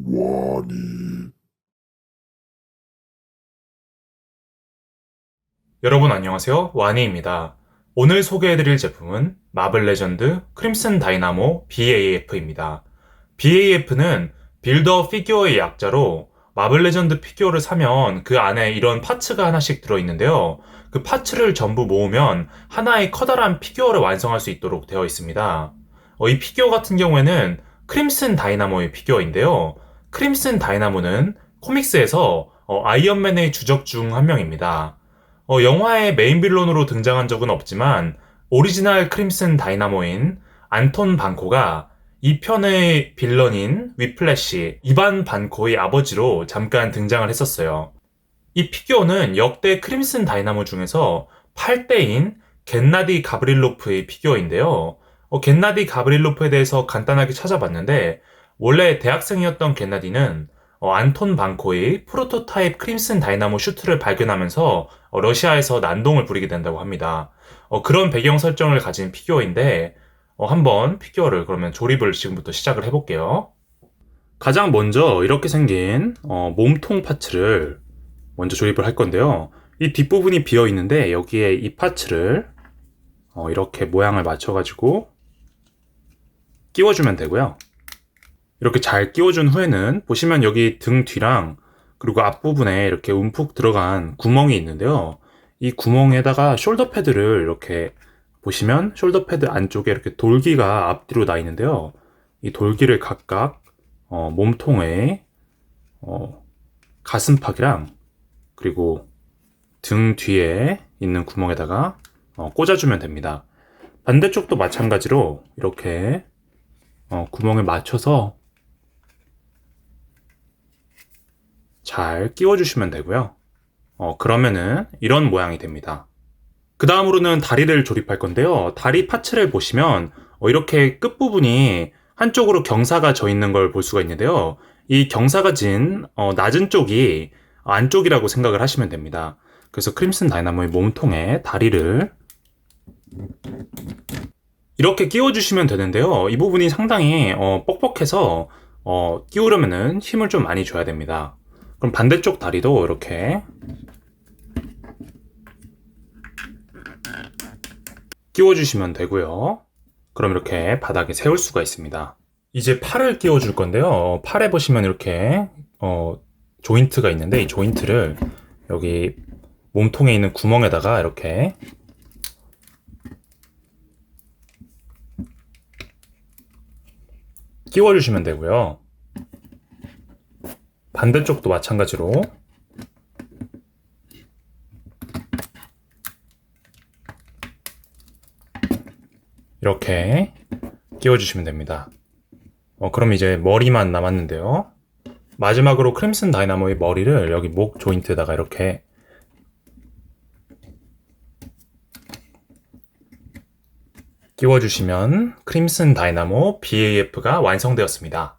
와니. 여러분 안녕하세요. 와니입니다. 오늘 소개해드릴 제품은 마블 레전드 크림슨 다이나모 BAF입니다. BAF는 빌더 피규어의 약자로 마블 레전드 피규어를 사면 그 안에 이런 파츠가 하나씩 들어있는데요. 그 파츠를 전부 모으면 하나의 커다란 피규어를 완성할 수 있도록 되어 있습니다. 이 피규어 같은 경우에는 크림슨 다이나모의 피규어인데요. 크림슨 다이나모는 코믹스에서 아이언맨의 주적 중 한 명입니다. 영화의 메인 빌런으로 등장한 적은 없지만 오리지널 크림슨 다이나모인 안톤 반코가 이 편의 빌런인 위플래시 이반 반코의 아버지로 잠깐 등장을 했었어요. 이 피규어는 역대 크림슨 다이나모 중에서 8대인 겐나디 가브릴로프의 피규어인데요. 겐나디 가브릴로프에 대해서 간단하게 찾아봤는데 원래 대학생이었던 겐나디는 안톤 반코의 프로토타입 크림슨 다이나모 슈트를 발견하면서 러시아에서 난동을 부리게 된다고 합니다. 그런 배경 설정을 가진 피규어인데 한번 피규어를 그러면 조립을 지금부터 시작을 해볼게요. 가장 먼저 이렇게 생긴 몸통 파츠를 먼저 조립을 할 건데요. 이 뒷부분이 비어 있는데 여기에 이 파츠를 이렇게 모양을 맞춰가지고 끼워주면 되고요. 이렇게 잘 끼워준 후에는 보시면 여기 등 뒤랑 그리고 앞부분에 이렇게 움푹 들어간 구멍이 있는데요. 이 구멍에다가 숄더 패드를 이렇게 보시면 숄더 패드 안쪽에 이렇게 돌기가 앞뒤로 나 있는데요. 이 돌기를 각각 몸통에 가슴팍이랑 그리고 등 뒤에 있는 구멍에다가 꽂아주면 됩니다. 반대쪽도 마찬가지로 이렇게 구멍에 맞춰서 잘 끼워주시면 되고요. 그러면은 이런 모양이 됩니다. 그 다음으로는 다리를 조립할 건데요. 다리 파츠를 보시면 이렇게 끝부분이 한쪽으로 경사가 져 있는 걸 볼 수가 있는데요. 이 경사가 진 낮은 쪽이 안쪽이라고 생각을 하시면 됩니다. 그래서 크림슨 다이나모의 몸통에 다리를 이렇게 끼워주시면 되는데요. 이 부분이 상당히 뻑뻑해서 끼우려면은 힘을 좀 많이 줘야 됩니다. 그럼 반대쪽 다리도 이렇게 끼워주시면 되고요. 그럼 이렇게 바닥에 세울 수가 있습니다. 이제 팔을 끼워줄 건데요. 팔에 보시면 이렇게 조인트가 있는데 이 조인트를 여기 몸통에 있는 구멍에다가 이렇게 끼워주시면 되고요. 반대쪽도 마찬가지로 이렇게 끼워주시면 됩니다. 그럼 이제 머리만 남았는데요. 마지막으로 크림슨 다이나모의 머리를 여기 목 조인트에다가 이렇게 끼워주시면 크림슨 다이나모 BAF가 완성되었습니다.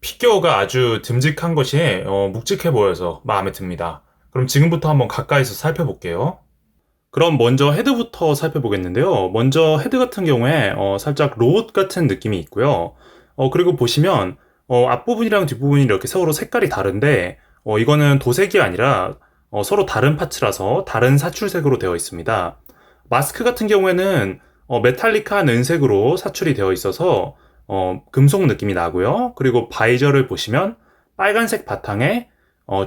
피규어가 아주 듬직한 것이 묵직해 보여서 마음에 듭니다. 그럼 지금부터 한번 가까이서 살펴볼게요. 그럼 먼저 헤드부터 살펴보겠는데요. 먼저 헤드 같은 경우에 살짝 로봇 같은 느낌이 있고요. 그리고 보시면 앞부분이랑 뒷부분이 이렇게 서로 색깔이 다른데 이거는 도색이 아니라 서로 다른 파츠라서 다른 사출색으로 되어 있습니다. 마스크 같은 경우에는 메탈리카한 은색으로 사출이 되어 있어서 금속 느낌이 나고요. 그리고 바이저를 보시면 빨간색 바탕에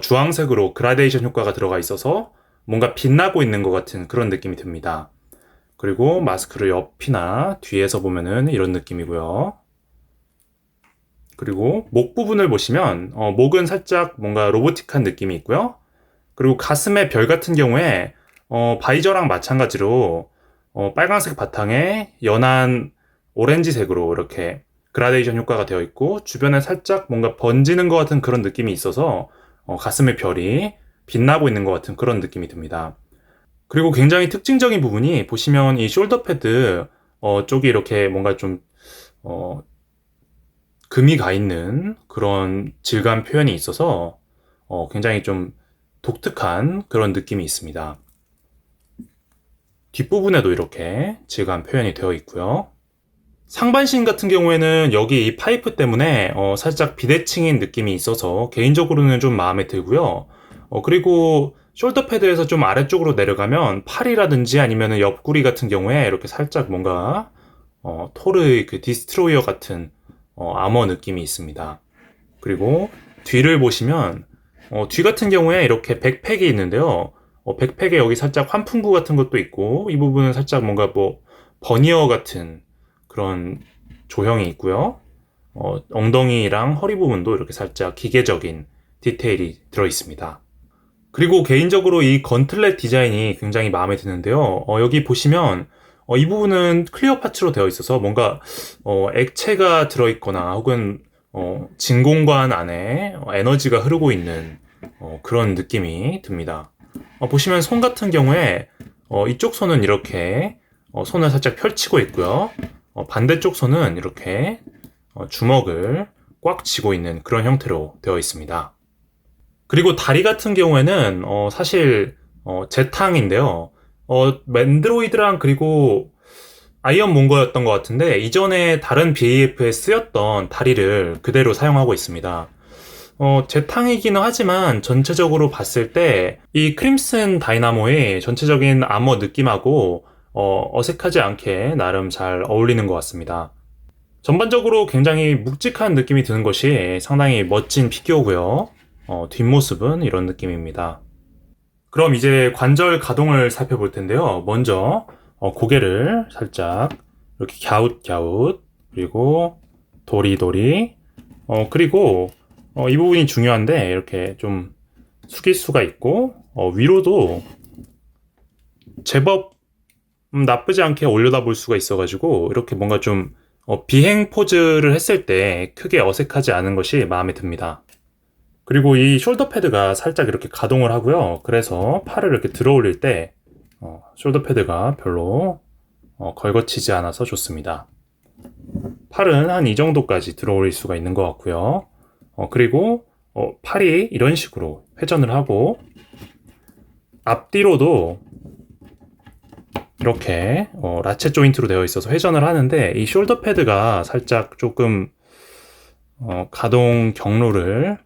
주황색으로 그라데이션 효과가 들어가 있어서 뭔가 빛나고 있는 것 같은 그런 느낌이 듭니다. 그리고 마스크를 옆이나 뒤에서 보면은 이런 느낌이고요. 그리고 목 부분을 보시면 목은 살짝 뭔가 로보틱한 느낌이 있고요. 그리고 가슴의 별 같은 경우에 바이저랑 마찬가지로 빨간색 바탕에 연한 오렌지색으로 이렇게 그라데이션 효과가 되어 있고 주변에 살짝 뭔가 번지는 것 같은 그런 느낌이 있어서 가슴의 별이 빛나고 있는 것 같은 그런 느낌이 듭니다. 그리고 굉장히 특징적인 부분이 보시면 이 숄더 패드 쪽이 이렇게 뭔가 좀 금이 가 있는 그런 질감 표현이 있어서 굉장히 좀 독특한 그런 느낌이 있습니다. 뒷부분에도 이렇게 질감 표현이 되어 있고요. 상반신 같은 경우에는 여기 이 파이프 때문에 살짝 비대칭인 느낌이 있어서 개인적으로는 좀 마음에 들고요. 그리고 숄더 패드에서 좀 아래쪽으로 내려가면 팔이라든지 아니면 옆구리 같은 경우에 이렇게 살짝 뭔가 톨의 그 디스트로이어 같은 아머 느낌이 있습니다. 그리고 뒤를 보시면 뒤 같은 경우에 이렇게 백팩이 있는데요. 백팩에 여기 살짝 환풍구 같은 것도 있고 이 부분은 살짝 뭔가 뭐 버니어 같은 그런 조형이 있고요. 엉덩이랑 허리 부분도 이렇게 살짝 기계적인 디테일이 들어 있습니다. 그리고 개인적으로 이 건틀렛 디자인이 굉장히 마음에 드는데요. 여기 보시면 이 부분은 클리어 파츠로 되어 있어서 뭔가 액체가 들어있거나 혹은 진공관 안에 에너지가 흐르고 있는 그런 느낌이 듭니다. 보시면 손 같은 경우에 이쪽 손은 이렇게 손을 살짝 펼치고 있고요. 반대쪽 손은 이렇게 주먹을 꽉 쥐고 있는 그런 형태로 되어 있습니다. 그리고 다리 같은 경우에는 사실 재탕인데요. 맨드로이드랑 그리고 아이언 몽거였던 것 같은데 이전에 다른 BAF에 쓰였던 다리를 그대로 사용하고 있습니다. 재탕이기는 하지만 전체적으로 봤을 때 이 크림슨 다이나모의 전체적인 아머 느낌하고 어색하지 않게 나름 잘 어울리는 것 같습니다. 전반적으로 굉장히 묵직한 느낌이 드는 것이 상당히 멋진 피규어고요. 뒷모습은 이런 느낌입니다. 그럼 이제 관절 가동을 살펴볼 텐데요. 먼저 고개를 살짝 이렇게 갸웃갸웃, 그리고 도리도리, 그리고 이 부분이 중요한데 이렇게 좀 숙일 수가 있고 위로도 제법 나쁘지 않게 올려다 볼 수가 있어가지고 이렇게 뭔가 좀 비행 포즈를 했을 때 크게 어색하지 않은 것이 마음에 듭니다. 그리고 이 숄더 패드가 살짝 이렇게 가동을 하고요. 그래서 팔을 이렇게 들어 올릴 때 숄더 패드가 별로 걸거치지 않아서 좋습니다. 팔은 한 이 정도까지 들어 올릴 수가 있는 것 같고요. 그리고 팔이 이런 식으로 회전을 하고 앞뒤로도 이렇게 라쳇 조인트로 되어 있어서 회전을 하는데 이 숄더 패드가 살짝 조금 가동 경로를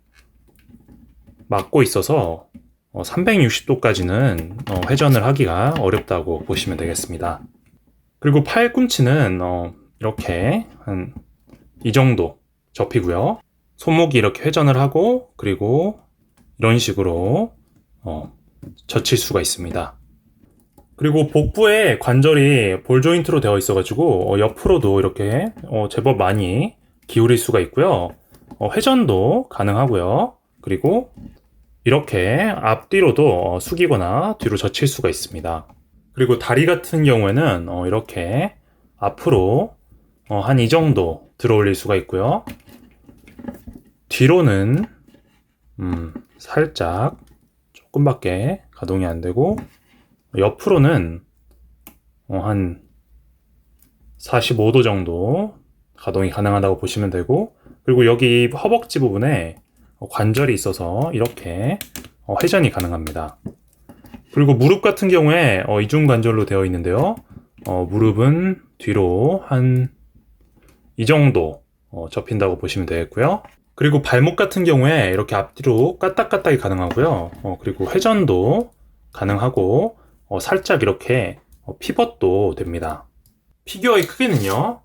막고 있어서 360도까지는 회전을 하기가 어렵다고 보시면 되겠습니다. 그리고 팔꿈치는 이렇게 한 이 정도 접히고요. 손목이 이렇게 회전을 하고 그리고 이런 식으로 젖힐 수가 있습니다. 그리고 복부에 관절이 볼 조인트로 되어 있어가지고 옆으로도 이렇게 제법 많이 기울일 수가 있고요. 회전도 가능하고요. 그리고 이렇게 앞뒤로도 숙이거나 뒤로 젖힐 수가 있습니다. 그리고 다리 같은 경우에는 이렇게 앞으로 한 이 정도 들어 올릴 수가 있고요. 뒤로는 살짝 조금밖에 가동이 안 되고 옆으로는 한 45도 정도 가동이 가능하다고 보시면 되고 그리고 여기 허벅지 부분에 관절이 있어서 이렇게 회전이 가능합니다. 그리고 무릎 같은 경우에 이중 관절로 되어 있는데요. 무릎은 뒤로 한 이 정도 접힌다고 보시면 되겠고요. 그리고 발목 같은 경우에 이렇게 앞뒤로 까딱까딱이 가능하고요. 그리고 회전도 가능하고 살짝 이렇게 피벗도 됩니다. 피규어의 크기는요.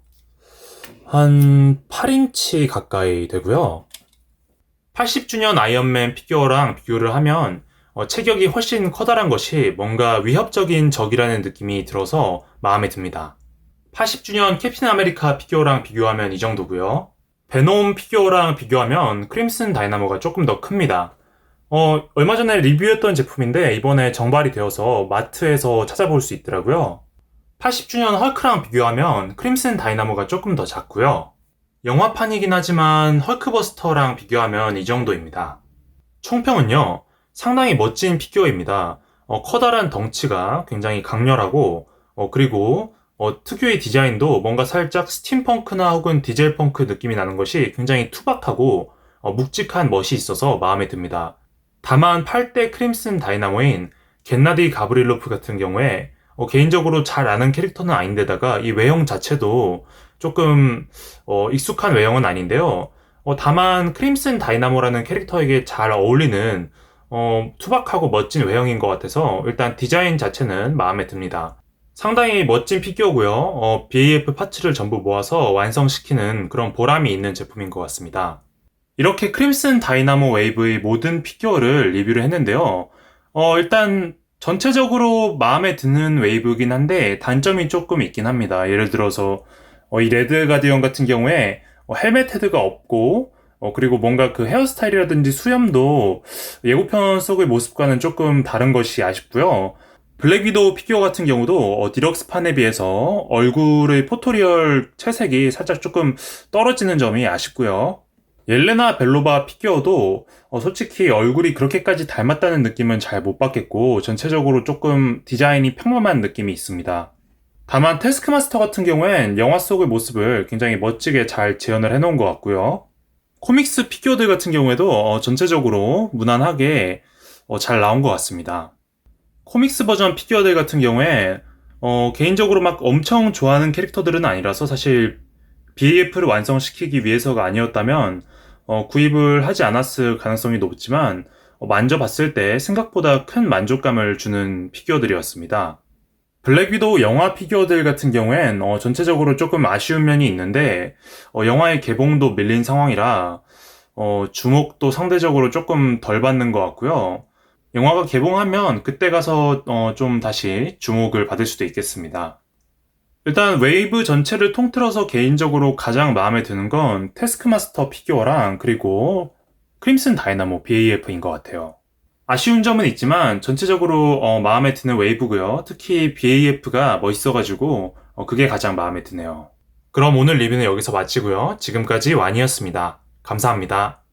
한 8인치 가까이 되고요. 80주년 아이언맨 피규어랑 비교를 하면 체격이 훨씬 커다란 것이 뭔가 위협적인 적이라는 느낌이 들어서 마음에 듭니다. 80주년 캡틴 아메리카 피규어랑 비교하면 이 정도고요. 베놈 피규어랑 비교하면 크림슨 다이나모가 조금 더 큽니다. 얼마 전에 리뷰했던 제품인데 이번에 정발이 되어서 마트에서 찾아볼 수 있더라고요. 80주년 헐크랑 비교하면 크림슨 다이나모가 조금 더 작고요. 영화판이긴 하지만 헐크버스터랑 비교하면 이 정도입니다. 총평은요, 상당히 멋진 피규어입니다. 커다란 덩치가 굉장히 강렬하고, 그리고 특유의 디자인도 뭔가 살짝 스팀펑크나 혹은 디젤펑크 느낌이 나는 것이 굉장히 투박하고 묵직한 멋이 있어서 마음에 듭니다. 다만 8대 크림슨 다이나모인 겟나디 가브릴로프 같은 경우에 개인적으로 잘 아는 캐릭터는 아닌데다가 이 외형 자체도 조금 익숙한 외형은 아닌데요. 다만 크림슨 다이나모라는 캐릭터에게 잘 어울리는 투박하고 멋진 외형인 것 같아서 일단 디자인 자체는 마음에 듭니다. 상당히 멋진 피규어고요. BAF 파츠를 전부 모아서 완성시키는 그런 보람이 있는 제품인 것 같습니다. 이렇게 크림슨 다이나모 웨이브의 모든 피규어를 리뷰를 했는데요. 일단 전체적으로 마음에 드는 웨이브긴 한데 단점이 조금 있긴 합니다. 예를 들어서 이 레드 가디언 같은 경우에 헬멧 헤드가 없고 그리고 뭔가 그 헤어스타일이라든지 수염도 예고편 속의 모습과는 조금 다른 것이 아쉽고요. 블랙 위도우 피규어 같은 경우도 디럭스판에 비해서 얼굴의 포토리얼 채색이 살짝 조금 떨어지는 점이 아쉽고요. 옐레나 벨로바 피규어도 솔직히 얼굴이 그렇게까지 닮았다는 느낌은 잘 못 받겠고 전체적으로 조금 디자인이 평범한 느낌이 있습니다. 다만 태스크마스터 같은 경우엔 영화 속의 모습을 굉장히 멋지게 잘 재현을 해놓은 것 같고요. 코믹스 피규어들 같은 경우에도 전체적으로 무난하게 잘 나온 것 같습니다. 코믹스 버전 피규어들 같은 경우에 개인적으로 막 엄청 좋아하는 캐릭터들은 아니라서 사실 BAF를 완성시키기 위해서가 아니었다면 구입을 하지 않았을 가능성이 높지만 만져봤을 때 생각보다 큰 만족감을 주는 피규어들이었습니다. 블랙 위도우 영화 피규어들 같은 경우엔 전체적으로 조금 아쉬운 면이 있는데 영화의 개봉도 밀린 상황이라 주목도 상대적으로 조금 덜 받는 것 같고요. 영화가 개봉하면 그때 가서 좀 다시 주목을 받을 수도 있겠습니다. 일단 웨이브 전체를 통틀어서 개인적으로 가장 마음에 드는 건 태스크마스터 피규어랑 그리고 크림슨 다이나모 BAF인 것 같아요. 아쉬운 점은 있지만 전체적으로 마음에 드는 웨이브고요. 특히 BAF가 멋있어가지고 그게 가장 마음에 드네요. 그럼 오늘 리뷰는 여기서 마치고요. 지금까지 완이었습니다. 감사합니다.